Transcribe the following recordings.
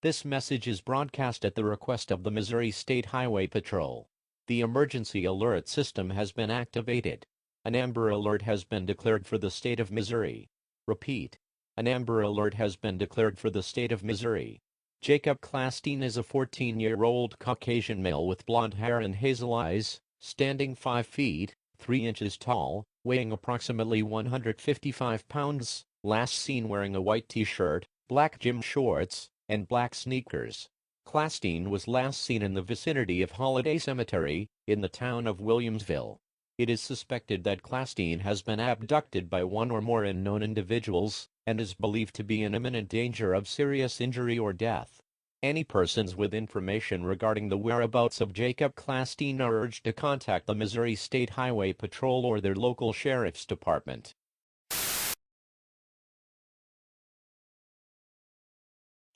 This message is broadcast at the request of the Missouri State Highway Patrol. The emergency alert system has been activated. An Amber Alert has been declared for the state of Missouri. Repeat. An Amber Alert has been declared for the state of Missouri. Jacob Klastein is a 14-year-old Caucasian male with blonde hair and hazel eyes, standing 5 feet, 3 inches tall, weighing approximately 155 pounds, last seen wearing a white t-shirt, black gym shorts, and black sneakers. Klastein was last seen in the vicinity of Holiday Cemetery, in the town of Williamsville. It is suspected that Klastein has been abducted by one or more unknown individuals, and is believed to be in imminent danger of serious injury or death. Any persons with information regarding the whereabouts of Jacob Klastein are urged to contact the Missouri State Highway Patrol or their local sheriff's department.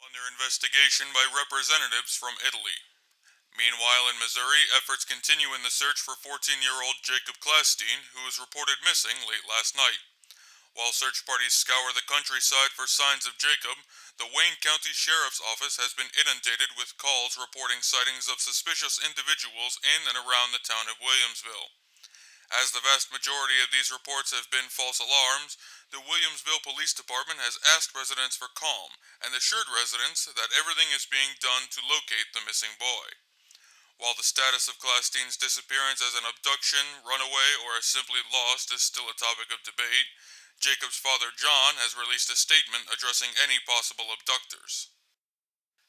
Under investigation by representatives from Italy. Meanwhile in Missouri, efforts continue in the search for 14-year-old Jacob Klastein, who was reported missing late last night. While search parties scour the countryside for signs of Jacob, the Wayne County Sheriff's Office has been inundated with calls reporting sightings of suspicious individuals in and around the town of Williamsville. As the vast majority of these reports have been false alarms, the Williamsville Police Department has asked residents for calm and assured residents that everything is being done to locate the missing boy. While the status of Klastein's disappearance as an abduction, runaway, or as simply lost is still a topic of debate, Jacob's father John has released a statement addressing any possible abductors.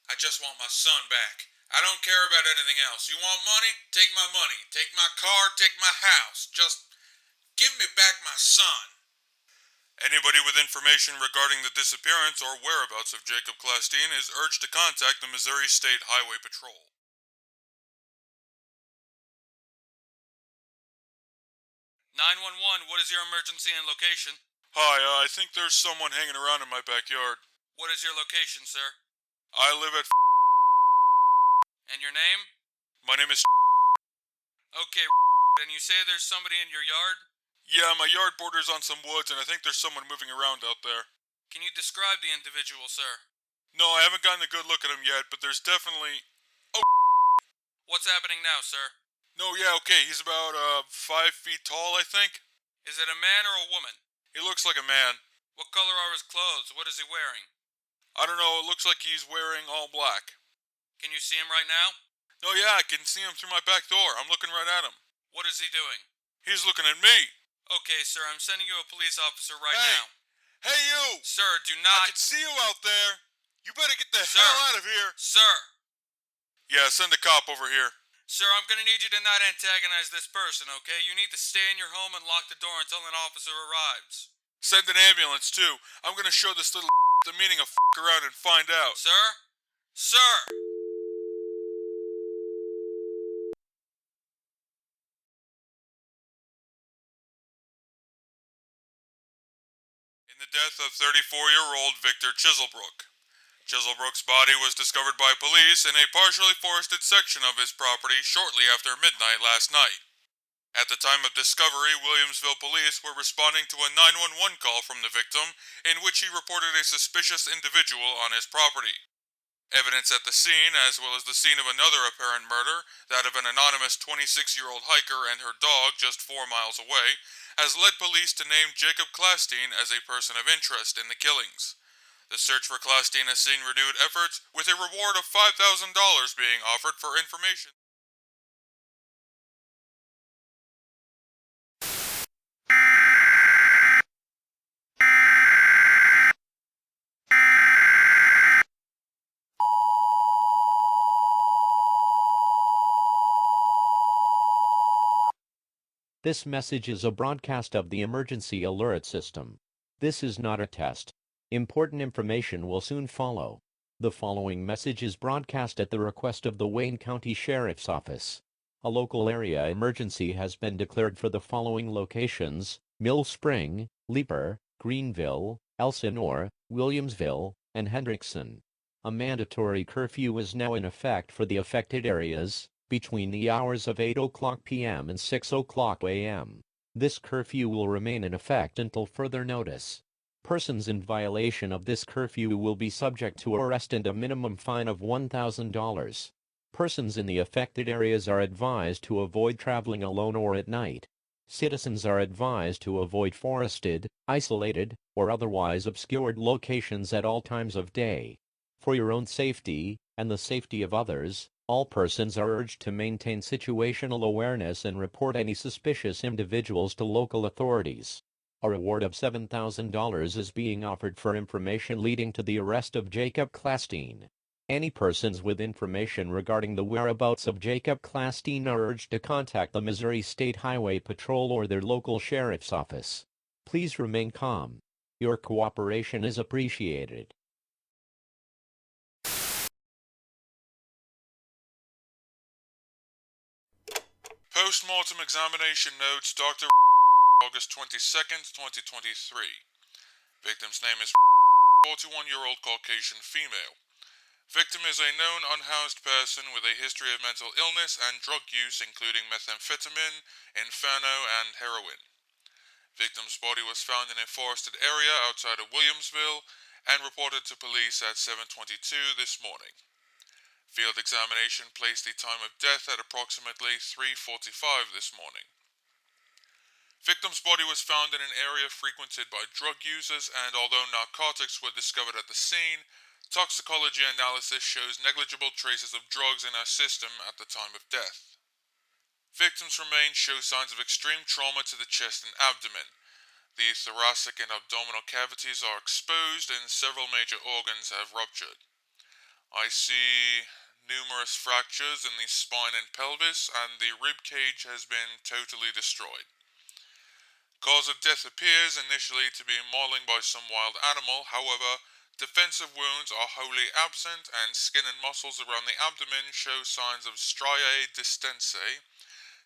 I just want my son back. I don't care about anything else. You want money? Take my money. Take my car, take my house. Just give me back my son. Anybody with information regarding the disappearance or whereabouts of Jacob Klastein is urged to contact the Missouri State Highway Patrol. 911, what is your emergency and location? Hi, I think there's someone hanging around in my backyard. What is your location, sir? I live at And your name? My name is Okay, and you say there's somebody in your yard? Yeah, my yard borders on some woods and I think there's someone moving around out there. Can you describe the individual, sir? No, I haven't gotten a good look at him yet, but there's definitely... Oh, what's happening now, sir? No, yeah, okay, he's about, 5 feet tall, I think. Is it a man or a woman? He looks like a man. What color are his clothes? What is he wearing? I don't know, it looks like he's wearing all black. Can you see him right now? No, yeah, I can see him through my back door. I'm looking right at him. What is he doing? He's looking at me. Okay, sir, I'm sending you a police officer right now. Hey, you! Sir, do not... I can see you out there. You better get the hell out of here. Sir! Yeah, send a cop over here. Sir, I'm gonna need you to not antagonize this person, okay? You need to stay in your home and lock the door until an officer arrives. Send an ambulance, too. I'm gonna show this little the meaning of f*** around and find out. Sir? Sir! In the death of 34-year-old Victor Chiselbrook. Chiselbrook's body was discovered by police in a partially forested section of his property shortly after midnight last night. At the time of discovery, Williamsville police were responding to a 911 call from the victim in which he reported a suspicious individual on his property. Evidence at the scene, as well as the scene of another apparent murder, that of an anonymous 26-year-old hiker and her dog just 4 miles away, has led police to name Jacob Klastein as a person of interest in the killings. The search for Klastein has seen renewed efforts, with a reward of $5,000 being offered for information. This message is a broadcast of the emergency alert system. This is not a test. Important information will soon follow. The following message is broadcast at the request of the Wayne County Sheriff's Office. A local area emergency has been declared for the following locations: Mill Spring, Leeper, Greenville, Elsinore, Williamsville, and Hendrickson. A mandatory curfew is now in effect for the affected areas, between the hours of 8:00 p.m. and 6:00 a.m. This curfew will remain in effect until further notice. Persons in violation of this curfew will be subject to arrest and a minimum fine of $1,000. Persons in the affected areas are advised to avoid traveling alone or at night. Citizens are advised to avoid forested, isolated, or otherwise obscured locations at all times of day. For your own safety, and the safety of others, all persons are urged to maintain situational awareness and report any suspicious individuals to local authorities. A reward of $7,000 is being offered for information leading to the arrest of Jacob Klastein. Any persons with information regarding the whereabouts of Jacob Klastein are urged to contact the Missouri State Highway Patrol or their local sheriff's office. Please remain calm. Your cooperation is appreciated. Post-mortem examination notes Dr. August 22nd, 2023. Victim's name is 41-year-old Caucasian female. Victim is a known unhoused person with a history of mental illness and drug use including methamphetamine, Inferno, and heroin. Victim's body was found in a forested area outside of Williamsville and reported to police at 7:22 this morning. Field examination placed the time of death at approximately 3:45 this morning. Victim's body was found in an area frequented by drug users, and although narcotics were discovered at the scene, toxicology analysis shows negligible traces of drugs in her system at the time of death. Victim's remains show signs of extreme trauma to the chest and abdomen. The thoracic and abdominal cavities are exposed and several major organs have ruptured. I see numerous fractures in the spine and pelvis, and the rib cage has been totally destroyed. Cause of death appears initially to be mauling by some wild animal. However, defensive wounds are wholly absent, and skin and muscles around the abdomen show signs of striae distensae,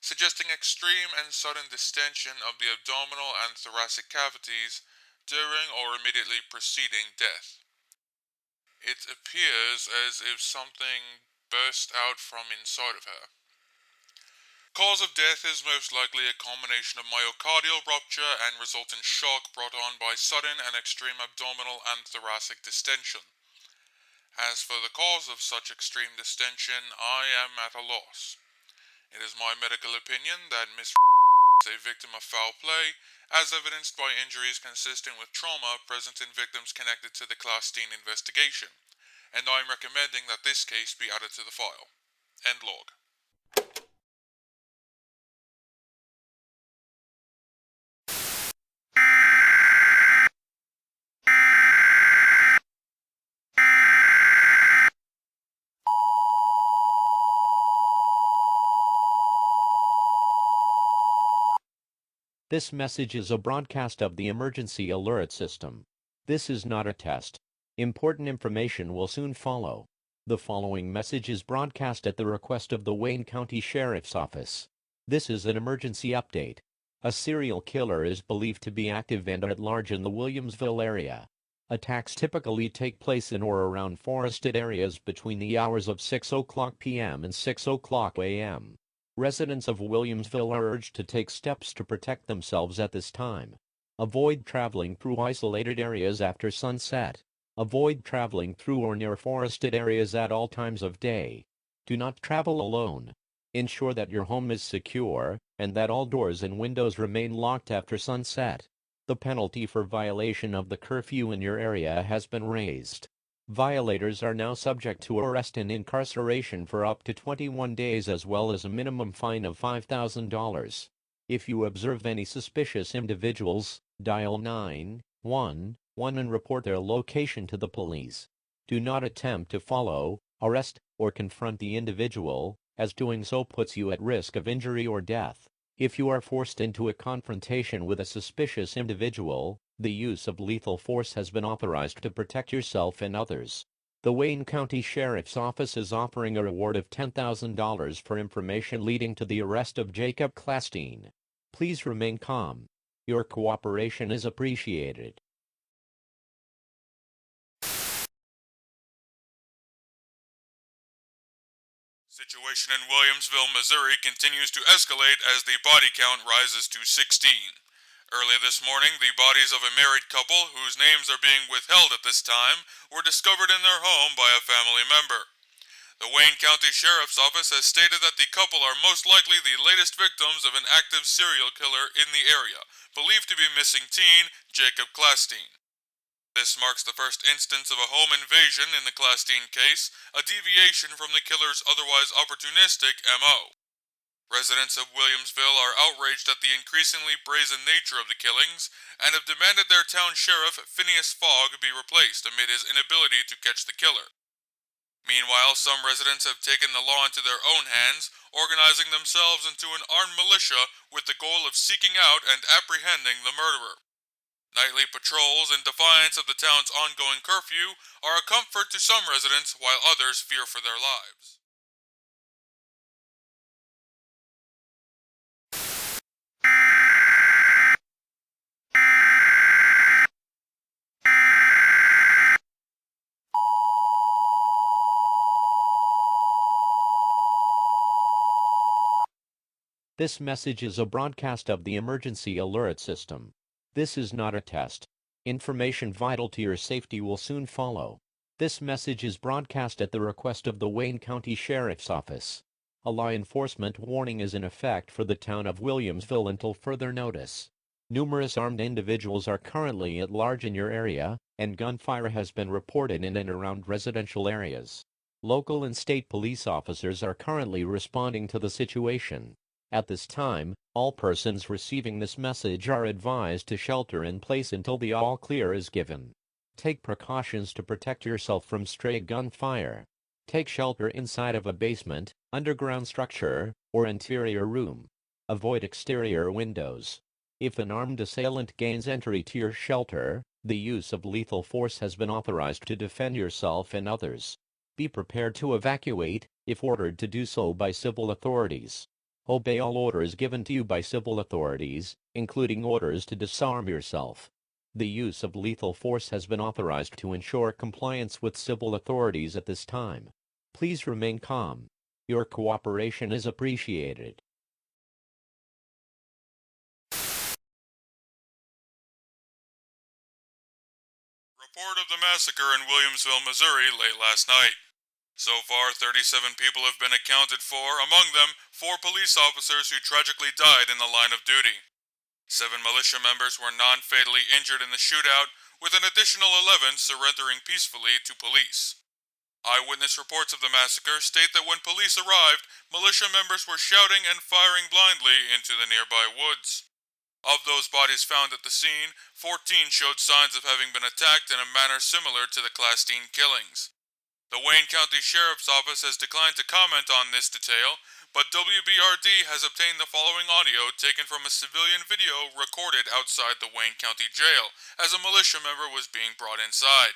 suggesting extreme and sudden distension of the abdominal and thoracic cavities during or immediately preceding death. It appears as if something burst out from inside of her. Cause of death is most likely a combination of myocardial rupture and resultant shock brought on by sudden and extreme abdominal and thoracic distension. As for the cause of such extreme distension, I am at a loss. It is my medical opinion that Miss is a victim of foul play, as evidenced by injuries consistent with trauma present in victims connected to the Klastein investigation, and I am recommending that this case be added to the file. End log. This message is a broadcast of the emergency alert system. This is not a test. Important information will soon follow. The following message is broadcast at the request of the Wayne County Sheriff's Office. This is an emergency update. A serial killer is believed to be active and at large in the Williamsville area. Attacks typically take place in or around forested areas between the hours of 6:00 p.m. and 6:00 a.m. Residents of Williamsville are urged to take steps to protect themselves at this time. Avoid traveling through isolated areas after sunset. Avoid traveling through or near forested areas at all times of day. Do not travel alone. Ensure that your home is secure, and that all doors and windows remain locked after sunset. The penalty for violation of the curfew in your area has been raised. Violators are now subject to arrest and incarceration for up to 21 days as well as a minimum fine of $5,000. If you observe any suspicious individuals, dial 911 and report their location to the police. Do not attempt to follow, arrest, or confront the individual, as doing so puts you at risk of injury or death. If you are forced into a confrontation with a suspicious individual, the use of lethal force has been authorized to protect yourself and others. The Wayne County Sheriff's Office is offering a reward of $10,000 for information leading to the arrest of Jacob Klastein. Please remain calm. Your cooperation is appreciated. Situation in Williamsville, Missouri continues to escalate as the body count rises to 16. Early this morning, the bodies of a married couple, whose names are being withheld at this time, were discovered in their home by a family member. The Wayne County Sheriff's Office has stated that the couple are most likely the latest victims of an active serial killer in the area, believed to be missing teen Jacob Klastein. This marks the first instance of a home invasion in the Klastein case, a deviation from the killer's otherwise opportunistic M.O. Residents of Williamsville are outraged at the increasingly brazen nature of the killings and have demanded their town sheriff, Phineas Fogg, be replaced amid his inability to catch the killer. Meanwhile, some residents have taken the law into their own hands, organizing themselves into an armed militia with the goal of seeking out and apprehending the murderer. Nightly patrols, in defiance of the town's ongoing curfew, are a comfort to some residents while others fear for their lives. This message is a broadcast of the emergency alert system. This is not a test. Information vital to your safety will soon follow. This message is broadcast at the request of the Wayne County Sheriff's Office. A law enforcement warning is in effect for the town of Williamsville until further notice. Numerous armed individuals are currently at large in your area, and gunfire has been reported in and around residential areas. Local and state police officers are currently responding to the situation. At this time, all persons receiving this message are advised to shelter in place until the all clear is given. Take precautions to protect yourself from stray gunfire. Take shelter inside of a basement, underground structure, or interior room. Avoid exterior windows. If an armed assailant gains entry to your shelter, the use of lethal force has been authorized to defend yourself and others. Be prepared to evacuate, if ordered to do so by civil authorities. Obey all orders given to you by civil authorities, including orders to disarm yourself. The use of lethal force has been authorized to ensure compliance with civil authorities at this time. Please remain calm. Your cooperation is appreciated. Report of the massacre in Williamsville, Missouri late last night. So far, 37 people have been accounted for, among them 4 police officers who tragically died in the line of duty. 7 militia members were non-fatally injured in the shootout, with an additional 11 surrendering peacefully to police. Eyewitness reports of the massacre state that when police arrived, militia members were shouting and firing blindly into the nearby woods. Of those bodies found at the scene, 14 showed signs of having been attacked in a manner similar to the Klastein killings. The Wayne County Sheriff's Office has declined to comment on this detail, but WBRD has obtained the following audio taken from a civilian video recorded outside the Wayne County Jail as a militia member was being brought inside.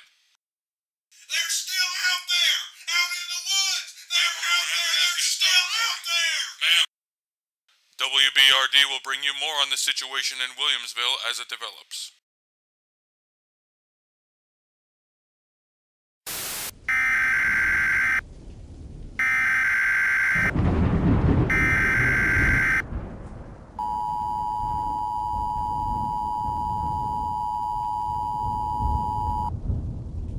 They're still out there! Out in the woods! They're out there! They're still out there! Ma'am. WBRD will bring you more on the situation in Williamsville as it develops.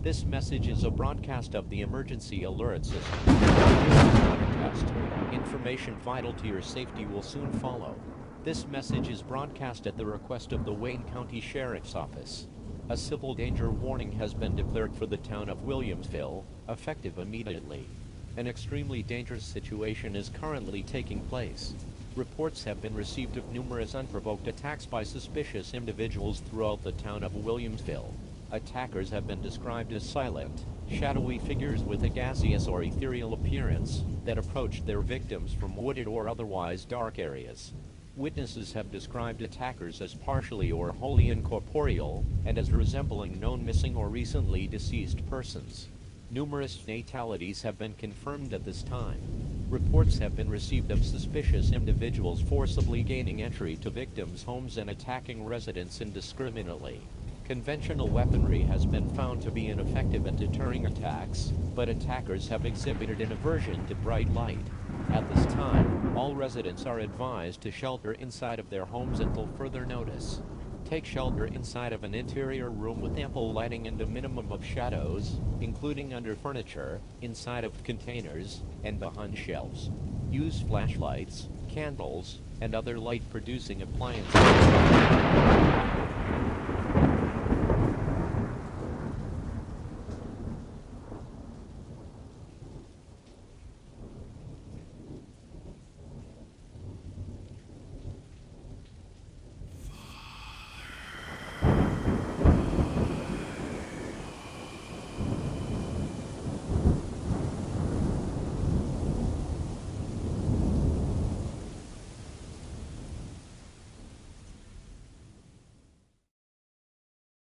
This message is a broadcast of the emergency alert system. This is not a test. Information vital to your safety will soon follow. This message is broadcast at the request of the Wayne County Sheriff's Office. A civil danger warning has been declared for the town of Williamsville, effective immediately. An extremely dangerous situation is currently taking place. Reports have been received of numerous unprovoked attacks by suspicious individuals throughout the town of Williamsville. Attackers have been described as silent, shadowy figures with a gaseous or ethereal appearance that approached their victims from wooded or otherwise dark areas. Witnesses have described attackers as partially or wholly incorporeal and as resembling known missing or recently deceased persons. Numerous fatalities have been confirmed at this time. Reports have been received of suspicious individuals forcibly gaining entry to victims' homes and attacking residents indiscriminately. Conventional weaponry has been found to be ineffective at deterring attacks, but attackers have exhibited an aversion to bright light. At this time, all residents are advised to shelter inside of their homes until further notice. Take shelter inside of an interior room with ample lighting and a minimum of shadows, including under furniture, inside of containers, and behind shelves. Use flashlights, candles, and other light-producing appliances.